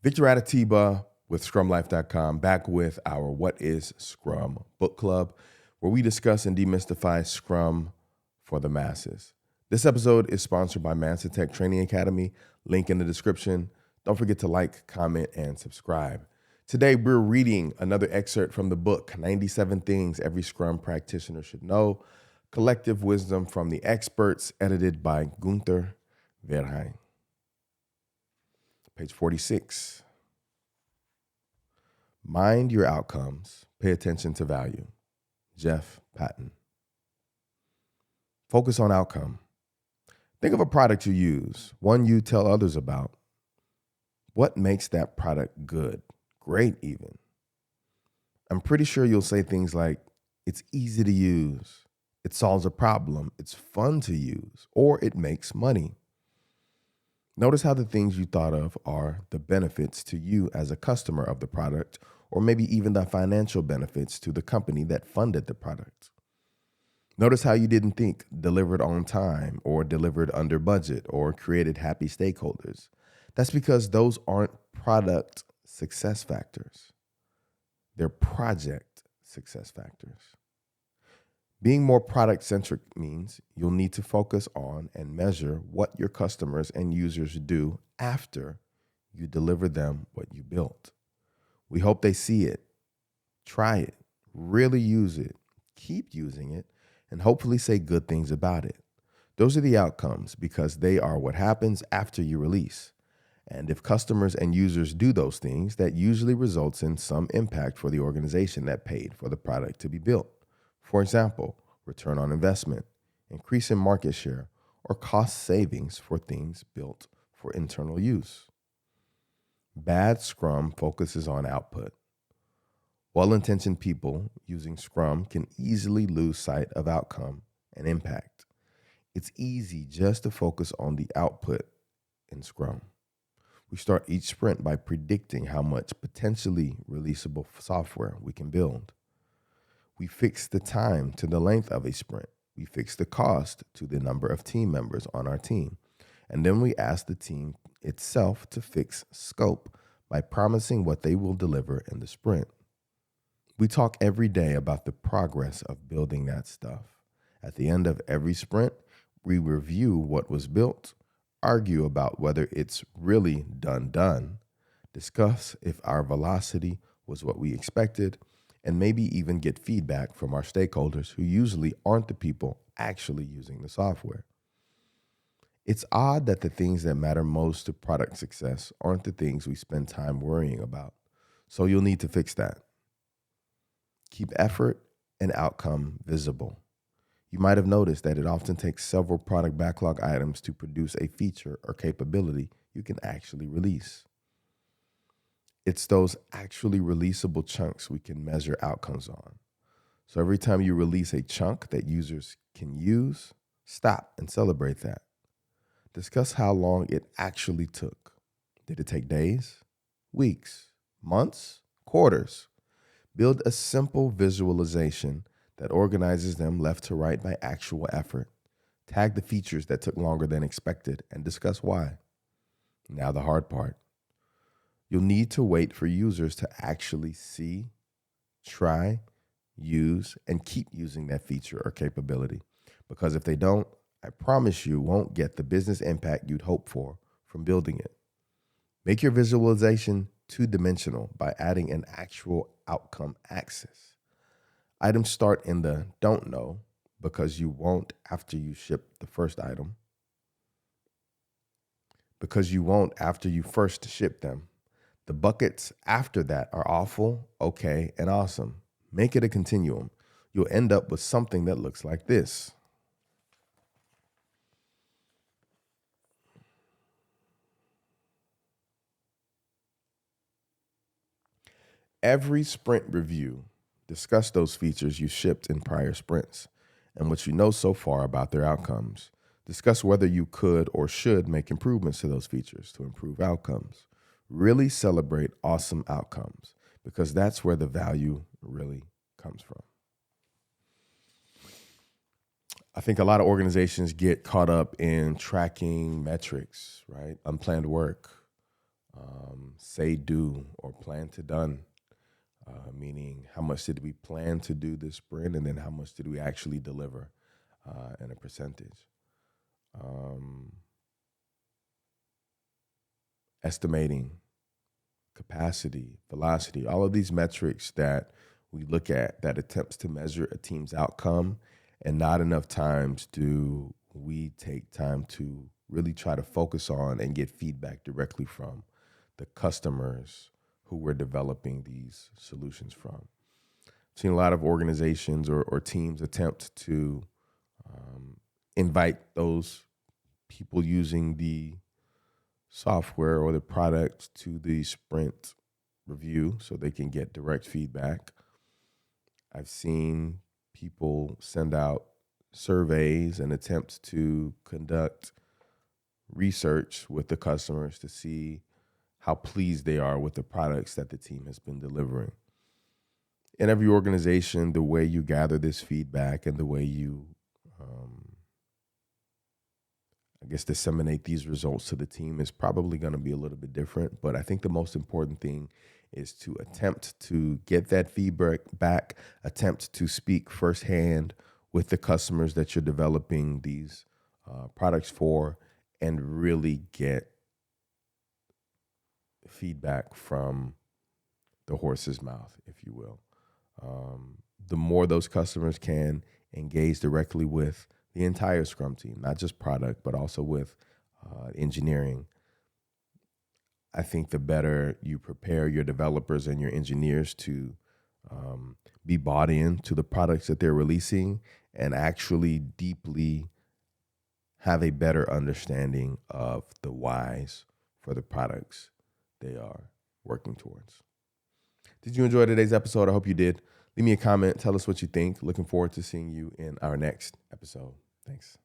Victor Adatiba with ScrumLife.com, back with our What is Scrum book club, where we discuss and demystify Scrum for the masses. This episode is sponsored by Mansa Tech Training Academy. Link in the description. Don't forget to like, comment, and subscribe. Today, we're reading another excerpt from the book, 97 Things Every Scrum Practitioner Should Know, Collective Wisdom from the Experts, edited by Gunther Verheyen. Page 46. Mind your outcomes. Pay attention to value. Jeff Patton. Focus on outcome. Think of a product you use, one you tell others about. What makes that product good? Great, even. I'm pretty sure you'll say things like, it's easy to use, it solves a problem, it's fun to use, or it makes money. Notice how the things you thought of are the benefits to you as a customer of the product, or maybe even the financial benefits to the company that funded the product. Notice how you didn't think delivered on time, or delivered under budget, or created happy stakeholders. That's because those aren't product success factors. They're project success factors. Being more product-centric means you'll need to focus on and measure what your customers and users do after you deliver them what you built. We hope they see it, try it, really use it, keep using it, and hopefully say good things about it. Those are the outcomes because they are what happens after you release. And if customers and users do those things, that usually results in some impact for the organization that paid for the product to be built. For example, return on investment, increase in market share, or cost savings for things built for internal use. Bad Scrum focuses on output. Well-intentioned people using Scrum can easily lose sight of outcome and impact. It's easy just to focus on the output in Scrum. We start each sprint by predicting how much potentially releasable software we can build. We fix the time to the length of a sprint. We fix the cost to the number of team members on our team. And then we ask the team itself to fix scope by promising what they will deliver in the sprint. We talk every day about the progress of building that stuff. At the end of every sprint, we review what was built, argue about whether it's really done, discuss if our velocity was what we expected, and maybe even get feedback from our stakeholders who usually aren't the people actually using the software. It's odd that the things that matter most to product success aren't the things we spend time worrying about, so you'll need to fix that. Keep effort and outcome visible. You might have noticed that it often takes several product backlog items to produce a feature or capability you can actually release. It's those actually releasable chunks we can measure outcomes on. So every time you release a chunk that users can use, stop and celebrate that. Discuss how long it actually took. Did it take days, weeks, months, quarters? Build a simple visualization that organizes them left to right by actual effort. Tag the features that took longer than expected and discuss why. Now the hard part. You'll need to wait for users to actually see, try, use, and keep using that feature or capability. Because if they don't, I promise you won't get the business impact you'd hope for from building it. Make your visualization two-dimensional by adding an actual outcome axis. Items start in the don't know because you won't after you ship the first item. Because you won't after you first ship them. The buckets after that are awful, okay, and awesome. Make it a continuum. You'll end up with something that looks like this. Every sprint review, discuss those features you shipped in prior sprints and what you know so far about their outcomes. Discuss whether you could or should make improvements to those features to improve outcomes. Really celebrate awesome outcomes because that's where the value really comes from. I think a lot of organizations get caught up in tracking metrics, right? Unplanned work, say do or plan to done, meaning how much did we plan to do this sprint, and then how much did we actually deliver in a percentage. Estimating capacity, velocity, all of these metrics that we look at that attempts to measure a team's outcome, and not enough times do we take time to really try to focus on and get feedback directly from the customers who we're developing these solutions from. I've seen a lot of organizations or teams attempt to invite those people using the software or the product to the sprint review so they can get direct feedback. I've seen people send out surveys and attempt to conduct research with the customers to see how pleased they are with the products that the team has been delivering. In every organization, the way you gather this feedback and the way you disseminate these results to the team is probably going to be a little bit different. But I think the most important thing is to attempt to get that feedback back, attempt to speak firsthand with the customers that you're developing these products for, and really get feedback from the horse's mouth, if you will. The more those customers can engage directly with the entire Scrum team, not just product, but also with engineering, I think the better you prepare your developers and your engineers to be bought in to the products that they're releasing and actually deeply have a better understanding of the whys for the products they are working towards. Did you enjoy today's episode? I hope you did. Leave me a comment. Tell us what you think. Looking forward to seeing you in our next episode. Thanks.